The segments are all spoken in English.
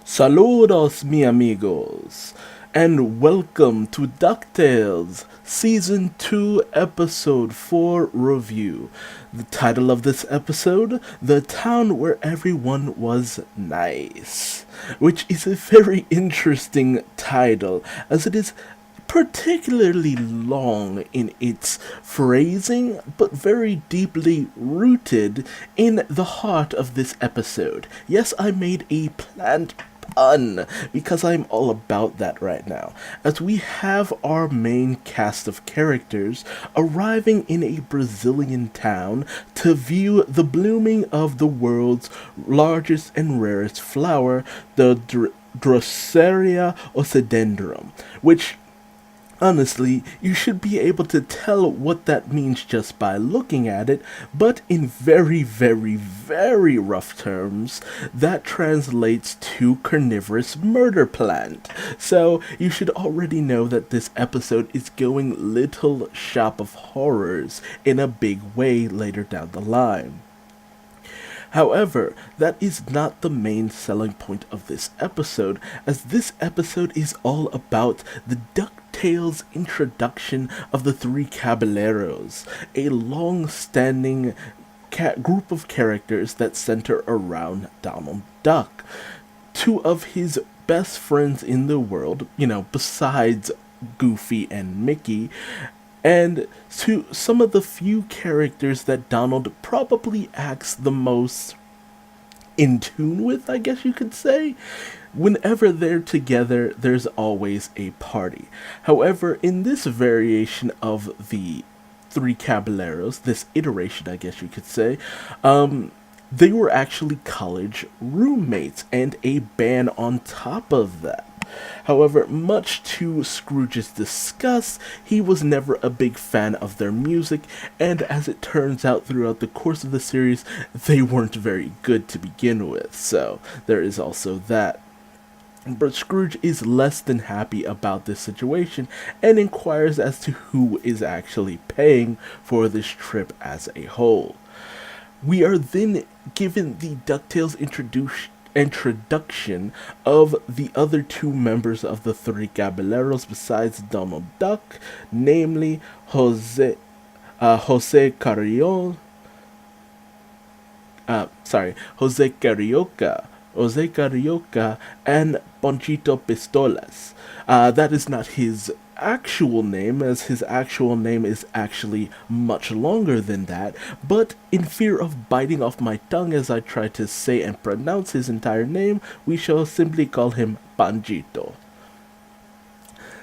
Saludos, mi amigos, and welcome to DuckTales Season 2, Episode 4 review. The title of this episode, The Town Where Everyone Was Nice, which is a very interesting title as it is particularly long in its phrasing, but very deeply rooted in the heart of this episode. Yes, I made a planned pun because I'm all about that right now. As we have our main cast of characters arriving in a Brazilian town to view the blooming of the world's largest and rarest flower, the Drosera occidentrum, which honestly, you should be able to tell what that means just by looking at it, but in very, very, very rough terms, that translates to carnivorous murder plant. So, you should already know that this episode is going Little Shop of Horrors in a big way later down the line. However, that is not the main selling point of this episode, as this episode is all about the DuckTales introduction of the three Caballeros, a long-standing group of characters that center around Donald Duck. Two of his best friends in the world, besides Goofy and Mickey, and to some of the few characters that Donald probably acts the most in tune with, I guess you could say. Whenever they're together, there's always a party. However, in this variation of the three Caballeros, this iteration, I guess you could say, they were actually college roommates and a band on top of that. However, much to Scrooge's disgust, he was never a big fan of their music, and as it turns out throughout the course of the series, they weren't very good to begin with, so there is also that. But Scrooge is less than happy about this situation and inquires as to who is actually paying for this trip as a whole. We are then given the DuckTales introduction of the other two members of the three Caballeros besides Donald Duck, namely Jose Carrion, Jose Carioca, and Ponchito Pistolas. That is not his actual name, as his actual name is actually much longer than that, but in fear of biting off my tongue as I try to say and pronounce his entire name, we shall simply call him Panchito.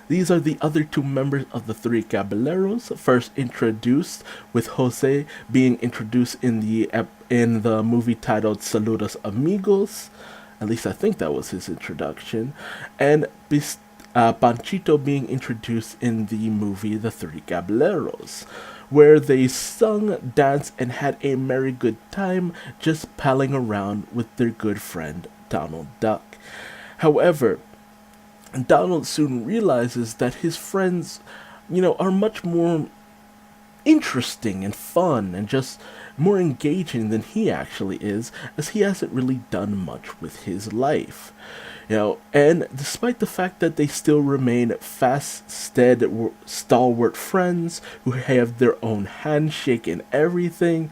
These are the other two members of the three Caballeros, first introduced with Jose being introduced in the movie titled Saludos Amigos. At least I think that was his introduction, and Panchito being introduced in the movie The Three Caballeros, where they sung, danced, and had a merry good time just palling around with their good friend Donald Duck. However, Donald soon realizes that his friends, are much more interesting and fun and just more engaging than he actually is, as he hasn't really done much with his life. And despite the fact that they still remain stalwart friends who have their own handshake and everything,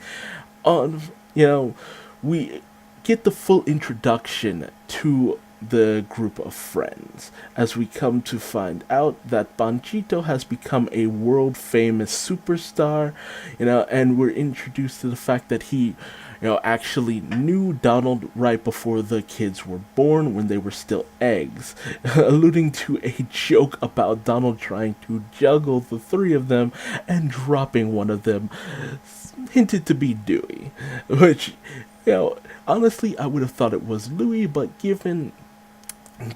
we get the full introduction to the group of friends as we come to find out that Panchito has become a world famous superstar, and we're introduced to the fact that he actually knew Donald right before the kids were born when they were still eggs, alluding to a joke about Donald trying to juggle the three of them and dropping one of them, hinted to be Dewey, which, honestly, I would have thought it was Louis, but given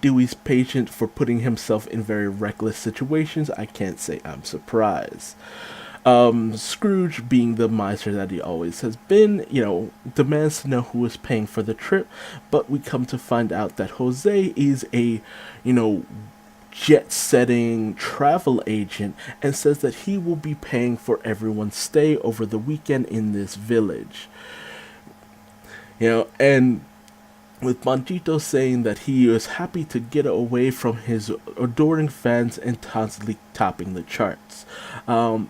Dewey's patience for putting himself in very reckless situations, I can't say I'm surprised. Scrooge, being the miser that he always has been, demands to know who is paying for the trip, but we come to find out that Jose is a, jet-setting travel agent and says that he will be paying for everyone's stay over the weekend in this village. And with Panchito saying that he is happy to get away from his adoring fans and constantly topping the charts. Um,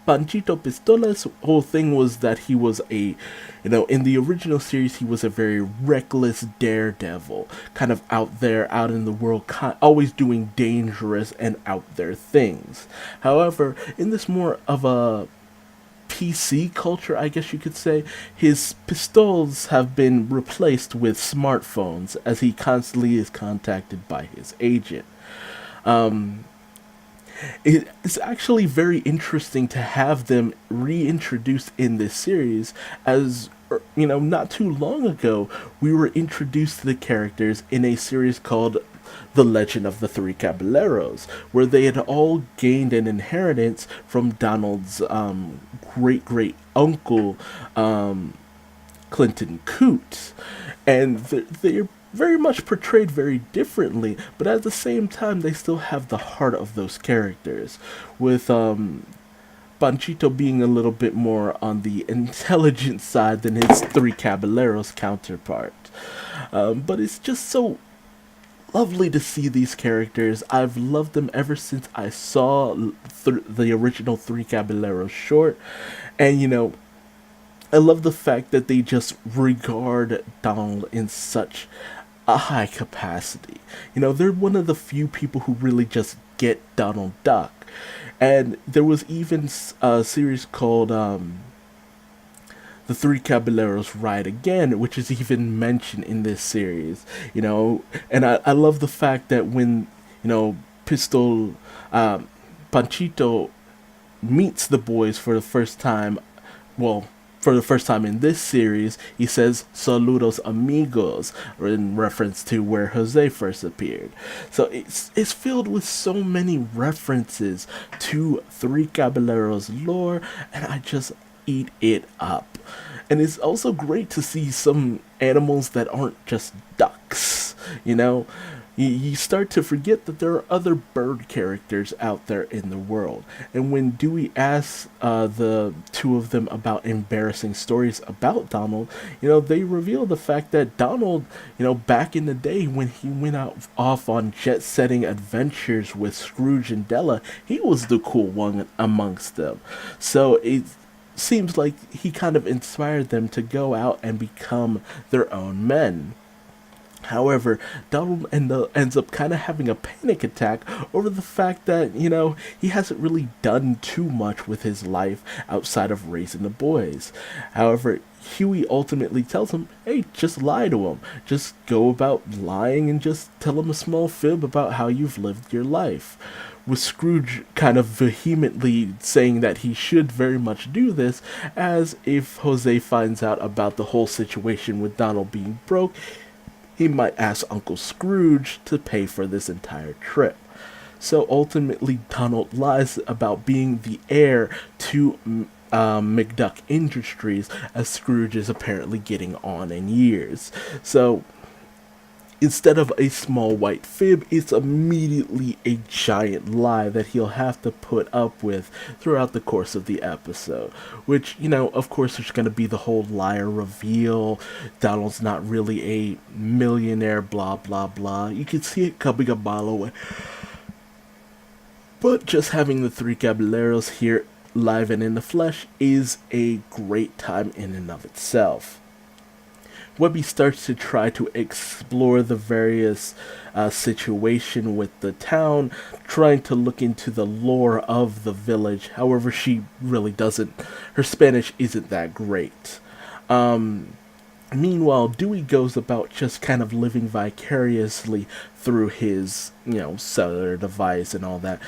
Panchito Pistola's whole thing was that he was in the original series, he was a very reckless daredevil, kind of out there, out in the world, always doing dangerous and out there things. However, in this more of a PC culture, I guess you could say, his pistols have been replaced with smartphones as he constantly is contacted by his agent. Um, it's actually very interesting to have them reintroduced in this series as not too long ago we were introduced to the characters in a series called The Legend of the Three Caballeros, where they had all gained an inheritance from Donald's great great uncle, Clinton Coote, and they're very much portrayed very differently, but at the same time they still have the heart of those characters, with Panchito being a little bit more on the intelligent side than his Three Caballeros counterpart. But it's just so lovely to see these characters. I've loved them ever since I saw the original Three Caballeros short, and I love the fact that they just regard Donald in such a high capacity. They're one of the few people who really just get Donald Duck. And there was even a series called The Three Caballeros Ride Again, which is even mentioned in this series. And I love the fact that when, Pistol, Panchito meets the boys for the first time, well, for the first time in this series, he says "Saludos amigos," or in reference to where Jose first appeared. So it's filled with so many references to Three Caballeros lore, and I just eat it up. And it's also great to see some animals that aren't just ducks. You start to forget that there are other bird characters out there in the world. And when Dewey asks the two of them about embarrassing stories about Donald, they reveal the fact that Donald, back in the day when he went off on jet-setting adventures with Scrooge and Della, he was the cool one amongst them. So it seems like he kind of inspired them to go out and become their own men. However, Donald ends up kind of having a panic attack over the fact that, he hasn't really done too much with his life outside of raising the boys. However, Huey ultimately tells him, hey, just lie to him. Just go about lying and just tell him a small fib about how you've lived your life. With Scrooge kind of vehemently saying that he should very much do this, as if Jose finds out about the whole situation with Donald being broke, he might ask Uncle Scrooge to pay for this entire trip. So ultimately, Donald lies about being the heir to McDuck Industries, as Scrooge is apparently getting on in years. So instead of a small white fib, it's immediately a giant lie that he'll have to put up with throughout the course of the episode. Which, of course, there's going to be the whole liar reveal. Donald's not really a millionaire, blah, blah, blah. You can see it coming a mile away. But just having the Three Caballeros here live and in the flesh is a great time in and of itself. Webby starts to try to explore the various situation with the town, trying to look into the lore of the village. However, she really doesn't. Her Spanish isn't that great. Meanwhile, Dewey goes about just kind of living vicariously through his, cellular device and all that.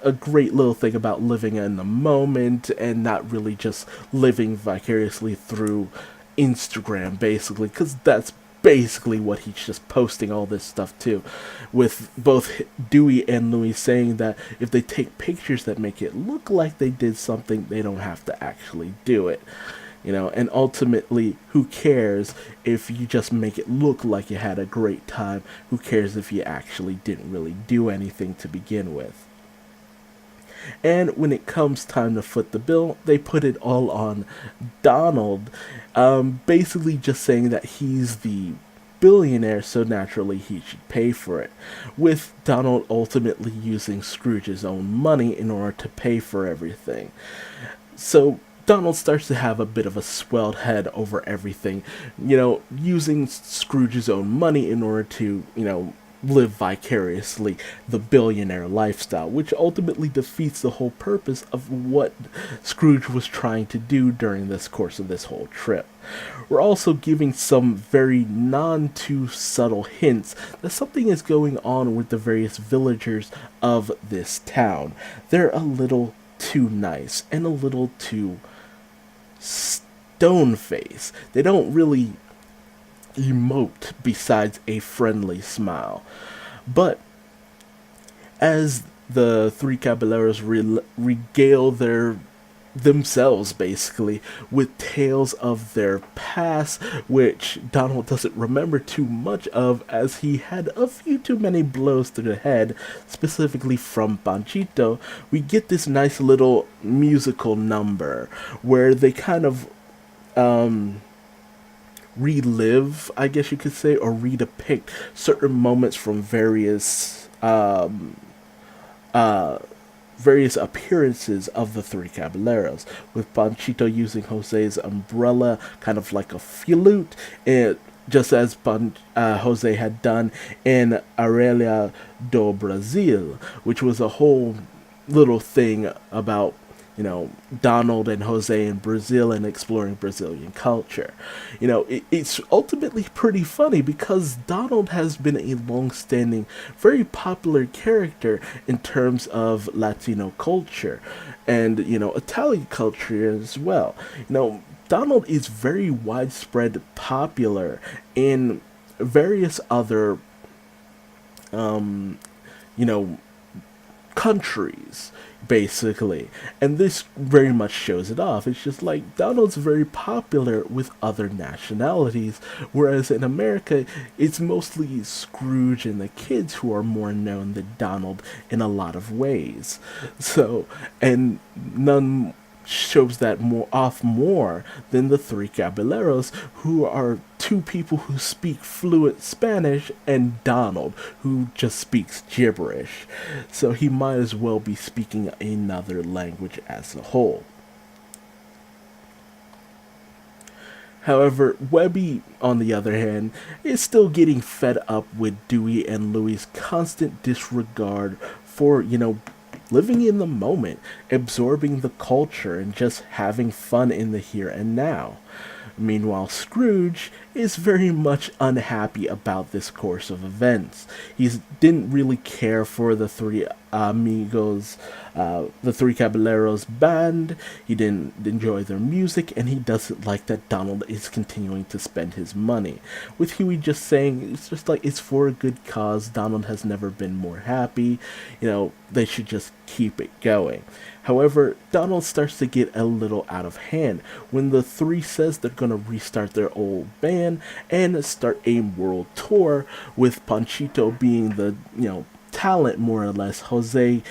A great little thing about living in the moment and not really just living vicariously through Instagram, basically, because that's basically what he's just posting all this stuff to, with both Dewey and Louie saying that if they take pictures that make it look like they did something, they don't have to actually do it. And ultimately, who cares if you just make it look like you had a great time? Who cares if you actually didn't really do anything to begin with? And when it comes time to foot the bill, they put it all on Donald, basically just saying that he's the billionaire, so naturally he should pay for it, with Donald ultimately using Scrooge's own money in order to pay for everything. So Donald starts to have a bit of a swelled head over everything, using Scrooge's own money in order to, live vicariously the billionaire lifestyle, which ultimately defeats the whole purpose of what Scrooge was trying to do during this course of this whole trip. We're also giving some very non too subtle hints that something is going on with the various villagers of this town. They're a little too nice and a little too stone face. They don't really emote besides a friendly smile. But as the three Caballeros regale themselves basically with tales of their past, which Donald doesn't remember too much of as he had a few too many blows to the head, specifically from Panchito, we get this nice little musical number where they kind of relive, I guess you could say, or redepict certain moments from various appearances of the three Caballeros, with Panchito using Jose's umbrella kind of like a flute, just as Jose had done in Aurelia do Brasil, which was a whole little thing about Donald and Jose in Brazil and exploring Brazilian culture. It's ultimately pretty funny because Donald has been a long-standing, very popular character in terms of Latino culture and, Italian culture as well. Donald is very widespread popular in various other, countries, basically. And this very much shows it off. It's just like Donald's very popular with other nationalities, whereas in America, it's mostly Scrooge and the kids who are more known than Donald in a lot of ways. So, and none shows that more than the three Caballeros, who are two people who speak fluent Spanish, and Donald, who just speaks gibberish. So he might as well be speaking another language as a whole. However, Webby, on the other hand, is still getting fed up with Dewey and Louie's constant disregard for, living in the moment, absorbing the culture, and just having fun in the here and now. Meanwhile, Scrooge is very much unhappy about this course of events. He didn't really care for the three amigos, the three Caballeros band. He didn't enjoy their music, and he doesn't like that Donald is continuing to spend his money. With Huey just saying, it's just like, it's for a good cause. Donald has never been more happy. They should just keep it going. However, Donald starts to get a little out of hand when the three says they're going to restart their old band and start a world tour, with Panchito being the, talent, more or less, Jose,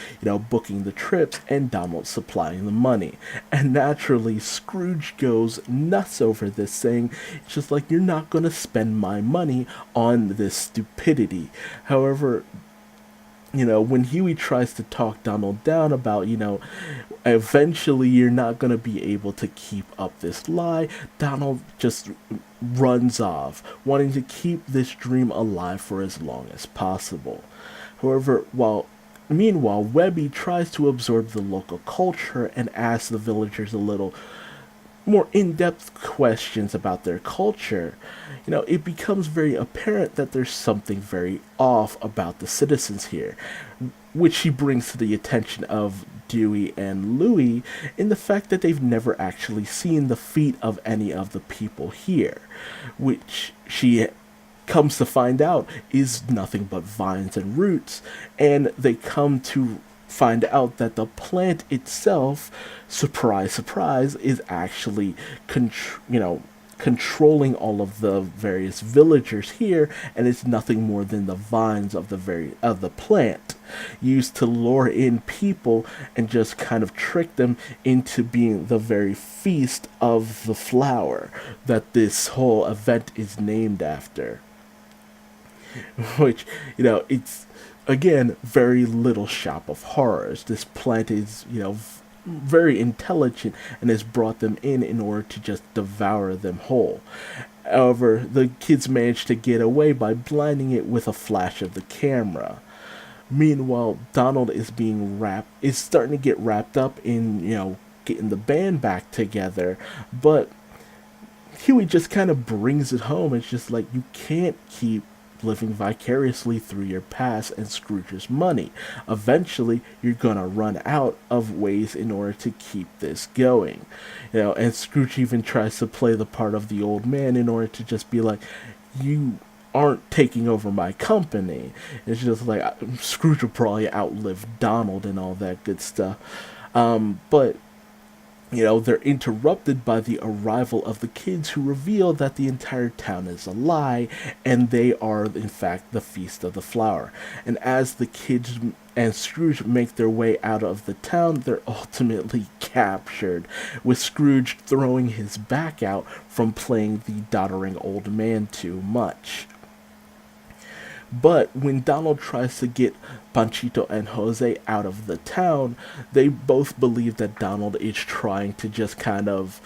booking the trips, and Donald supplying the money. And naturally, Scrooge goes nuts over this, saying, it's just like, you're not going to spend my money on this stupidity. However, when Huey tries to talk Donald down about, eventually you're not going to be able to keep up this lie, Donald just runs off, wanting to keep this dream alive for as long as possible. However, meanwhile, Webby tries to absorb the local culture and asks the villagers a little more in-depth questions about their culture. It becomes very apparent that there's something very off about the citizens here, which she brings to the attention of Dewey and Louie in the fact that they've never actually seen the feet of any of the people here, which she comes to find out is nothing but vines and roots, and they come to find out that the plant itself, surprise, surprise, is actually controlling all of the various villagers here, and it's nothing more than the vines of the plant, used to lure in people and just kind of trick them into being the very feast of the flower that this whole event is named after. which, it's again very little shop of horrors. This plant is, very intelligent and has brought them in order to just devour them whole. However, the kids manage to get away by blinding it with a flash of the camera. Meanwhile, Donald is starting to get wrapped up in, getting the band back together, but Huey just kind of brings it home. It's just like, you can't keep living vicariously through your past and Scrooge's money. Eventually, you're gonna run out of ways in order to keep this going. And Scrooge even tries to play the part of the old man in order to just be like, you aren't taking over my company. It's just like, Scrooge will probably outlive Donald and all that good stuff. But they're interrupted by the arrival of the kids, who reveal that the entire town is a lie and they are, in fact, the Feast of the Flower. And as the kids and Scrooge make their way out of the town, they're ultimately captured, with Scrooge throwing his back out from playing the doddering old man too much. But when Donald tries to get Panchito and Jose out of the town, they both believe that Donald is trying to just kind of,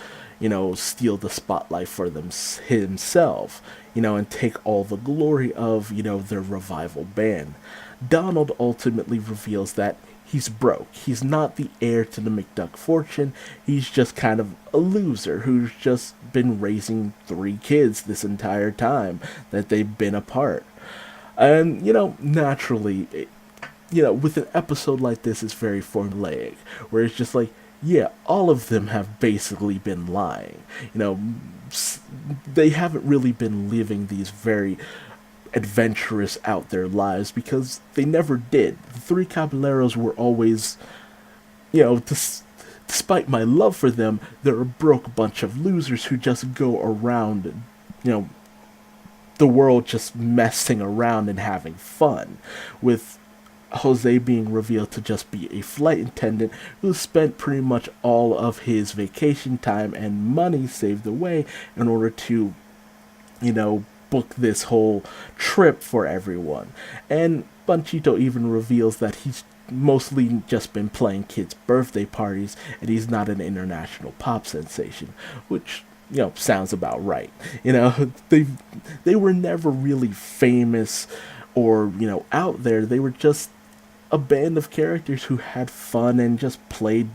steal the spotlight for himself, and take all the glory of, their revival band. Donald ultimately reveals that he's broke. He's not the heir to the McDuck fortune. He's just kind of a loser who's just been raising 3 kids this entire time that they've been apart. And, naturally, with an episode like this, it's very formulaic, where it's just like, yeah, all of them have basically been lying. They haven't really been living these very adventurous out there lives, because they never did. The 3 Caballeros were always, despite my love for them, they're a broke bunch of losers who just go around, the world just messing around and having fun, with Jose being revealed to just be a flight attendant who spent pretty much all of his vacation time and money saved away in order to, book this whole trip for everyone. And Panchito even reveals that he's mostly just been playing kids' birthday parties and he's not an international pop sensation, which sounds about right. They were never really famous or, out there. They were just a band of characters who had fun and just played,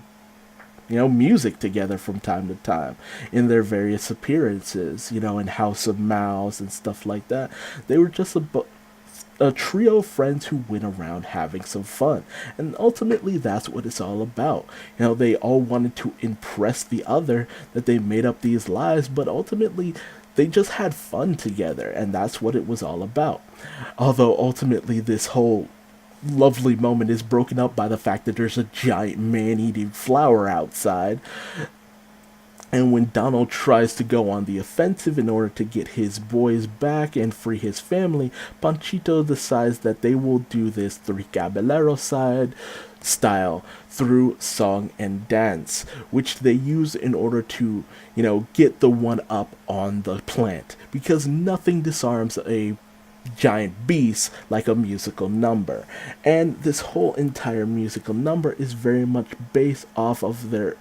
music together from time to time in their various appearances, in House of Mouse and stuff like that. They were just a trio of friends who went around having some fun. And ultimately, that's what it's all about. They all wanted to impress the other, that they made up these lies, but ultimately, they just had fun together, and that's what it was all about. Although, ultimately, this whole lovely moment is broken up by the fact that there's a giant man-eating flower outside. And when Donald tries to go on the offensive in order to get his boys back and free his family, Panchito decides that they will do this 3 Caballeros style through song and dance, which they use in order to, get the one up on the plant. Because nothing disarms a giant beast like a musical number. And this whole entire musical number is very much based off of their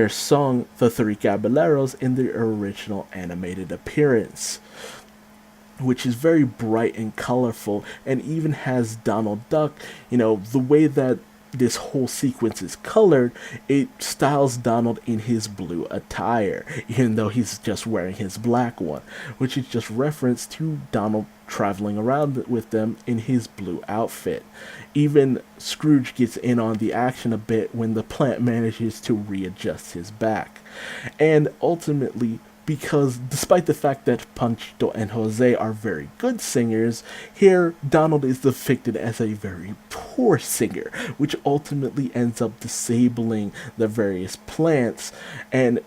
song, The 3 Caballeros, in their original animated appearance, which is very bright and colorful, and even has Donald Duck, the way that this whole sequence is colored, it styles Donald in his blue attire, even though he's just wearing his black one, which is just reference to Donald traveling around with them in his blue outfit. Even Scrooge gets in on the action a bit when the plant manages to readjust his back. And ultimately, because despite the fact that Panchito and Jose are very good singers, here Donald is depicted as a very poor singer, which ultimately ends up disabling the various plants and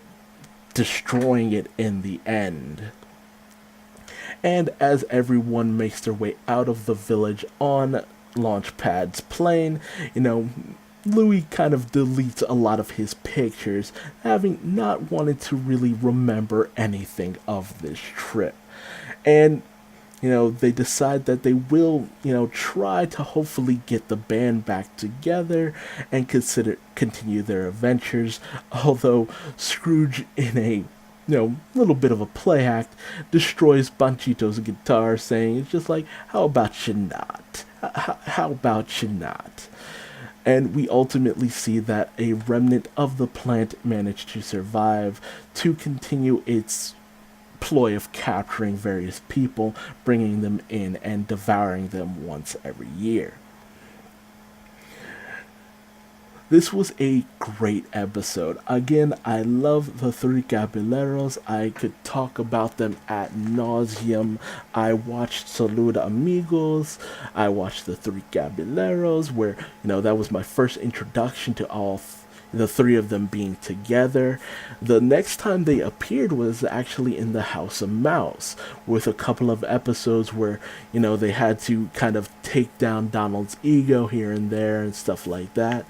destroying it in the end. And as everyone makes their way out of the village on Launchpad's plane, Louis kind of deletes a lot of his pictures, having not wanted to really remember anything of this trip. And they decide that they will, try to hopefully get the band back together and continue their adventures. Although Scrooge, in a little bit of a play act, destroys Panchito's guitar, saying, "It's just like, how about you not? How about you not?" And we ultimately see that a remnant of the plant managed to survive to continue its ploy of capturing various people, bringing them in, and devouring them once every year. This was a great episode. Again, I love the three Caballeros. I could talk about them ad nauseum. I watched Salud Amigos. I watched the three Caballeros, where, that was my first introduction to the three of them being together. The next time they appeared was actually in the House of Mouse, with a couple of episodes where, they had to kind of take down Donald's ego here and there and stuff like that.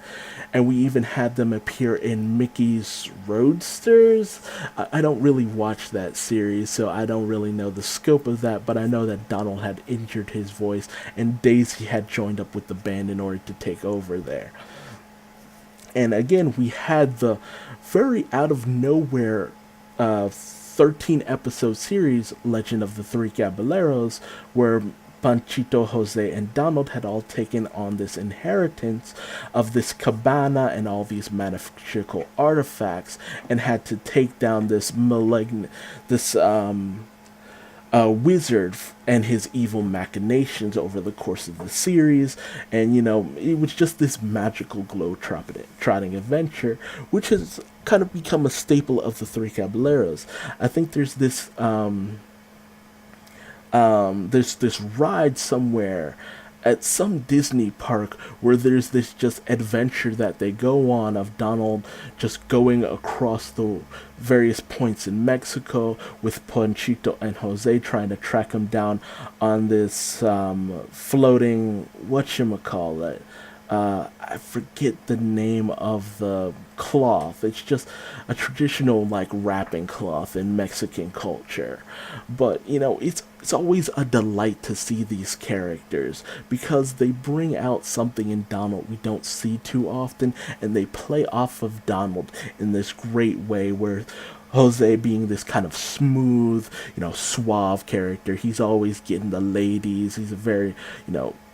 And we even had them appear in Mickey's Roadsters. I don't really watch that series, so I don't really know the scope of that, but I know that Donald had injured his voice, and Daisy had joined up with the band in order to take over there. And again, we had the very out of nowhere 13 episode series, Legend of the Three Caballeros, where Panchito, Jose, and Donald had all taken on this inheritance of this cabana and all these magical artifacts, and had to take down this wizard and his evil machinations over the course of the series. And it was just this magical globe-trotting adventure, which has kind of become a staple of the Three Caballeros. I think there's this ride somewhere at some Disney park where there's this just adventure that they go on of Donald just going across the various points in Mexico with Panchito and Jose trying to track him down on this floating whatchamacallit. I forget the name of the cloth. It's just a traditional wrapping cloth in Mexican culture. But it's always a delight to see these characters because they bring out something in Donald we don't see too often, and they play off of Donald in this great way where Jose being this kind of smooth, suave character. He's always getting the ladies. He's a very,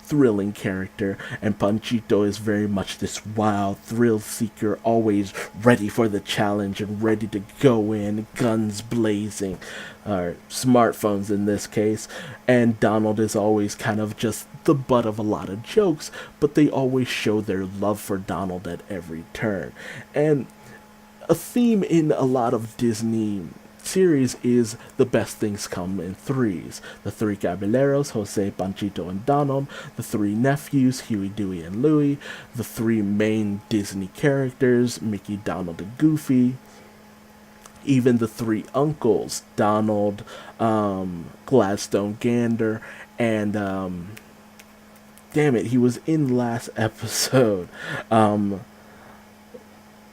thrilling character, and Panchito is very much this wild thrill seeker, always ready for the challenge and ready to go in, guns blazing, or smartphones in this case. And Donald is always kind of just the butt of a lot of jokes, but they always show their love for Donald at every turn. And a theme in a lot of Disney series is the best things come in threes. The three Caballeros, Jose, Panchito, and Donald. The three nephews, Huey, Dewey, and Louie. The three main Disney characters, Mickey, Donald, and Goofy. Even the three uncles, Donald, Gladstone, Gander, and damn it, he was in last episode. No,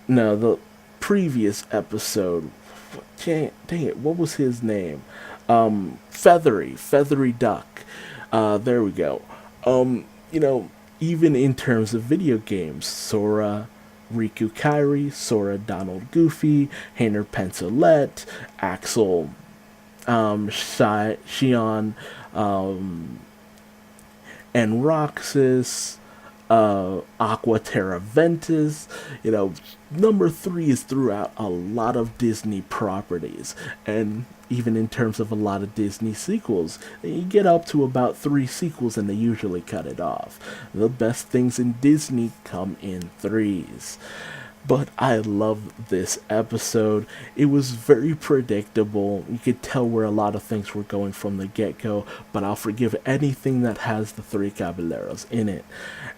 the previous episode. Dang it, what was his name? Feathery Duck. There we go. Even in terms of video games, Sora, Riku Kairi, Sora, Donald, Goofy, Hayner Pencilette, Axel, Shion, and Roxas, Aqua Terra Ventus. Number 3 is throughout a lot of Disney properties, and even in terms of a lot of Disney sequels. You get up to about 3 sequels and they usually cut it off. The best things in Disney come in threes. But I love this episode. It was very predictable. You could tell where a lot of things were going from the get-go, but I'll forgive anything that has the three Caballeros in it.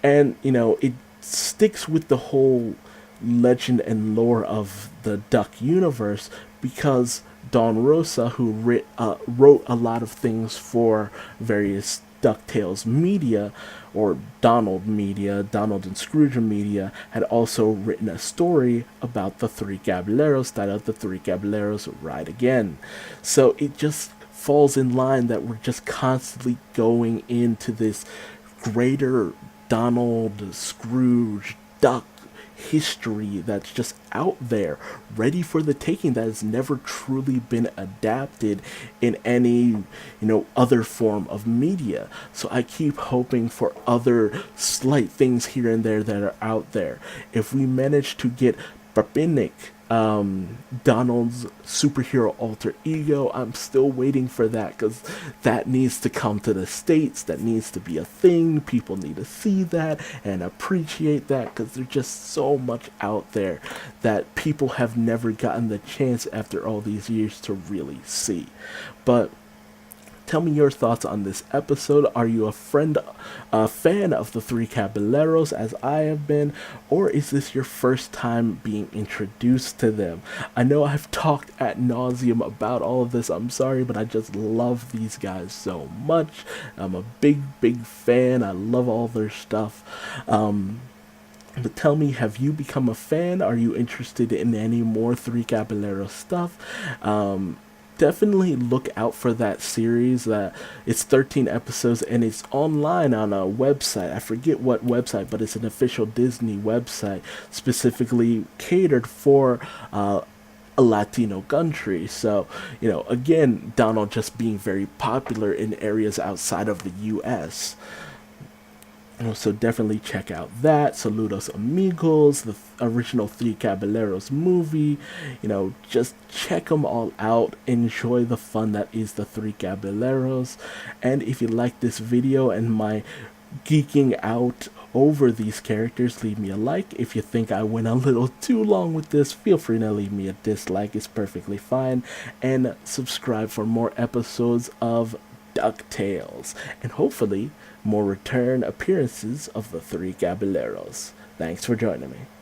And, it sticks with the whole legend and lore of the Duck universe because Don Rosa, who wrote a lot of things for various DuckTales media, or Donald media, Donald and Scrooge media, had also written a story about the three Caballeros titled The Three Caballeros Ride Again. So it just falls in line that we're just constantly going into this greater Donald, Scrooge, Duck history that's just out there, ready for the taking, that has never truly been adapted in any, other form of media. So I keep hoping for other slight things here and there that are out there. If we manage to get Babinnik, Donald's superhero alter ego, I'm still waiting for that, because that needs to come to the States. That needs to be a thing. People need to see that and appreciate that, because there's just so much out there that people have never gotten the chance after all these years to really see. But tell me your thoughts on this episode. Are you a fan of the three Caballeros as I have been, or is this your first time being introduced to them? I know I've talked ad nauseum about all of this. I'm sorry, but I just love these guys so much. I'm a big, big fan. I love all their stuff. But tell me, have you become a fan? Are you interested in any more Three Caballeros stuff? Definitely look out for that series. It's 13 episodes and it's online on a website. I forget what website, but it's an official Disney website specifically catered for a Latino country. So, again, Donald just being very popular in areas outside of the US. So definitely check out that. Saludos Amigos, the original Three Caballeros movie. Just check them all out. Enjoy the fun that is the Three Caballeros. And if you like this video and my geeking out over these characters, leave me a like. If you think I went a little too long with this, feel free to leave me a dislike. It's perfectly fine. And subscribe for more episodes of DuckTales, and hopefully more return appearances of the Three Caballeros. Thanks for joining me.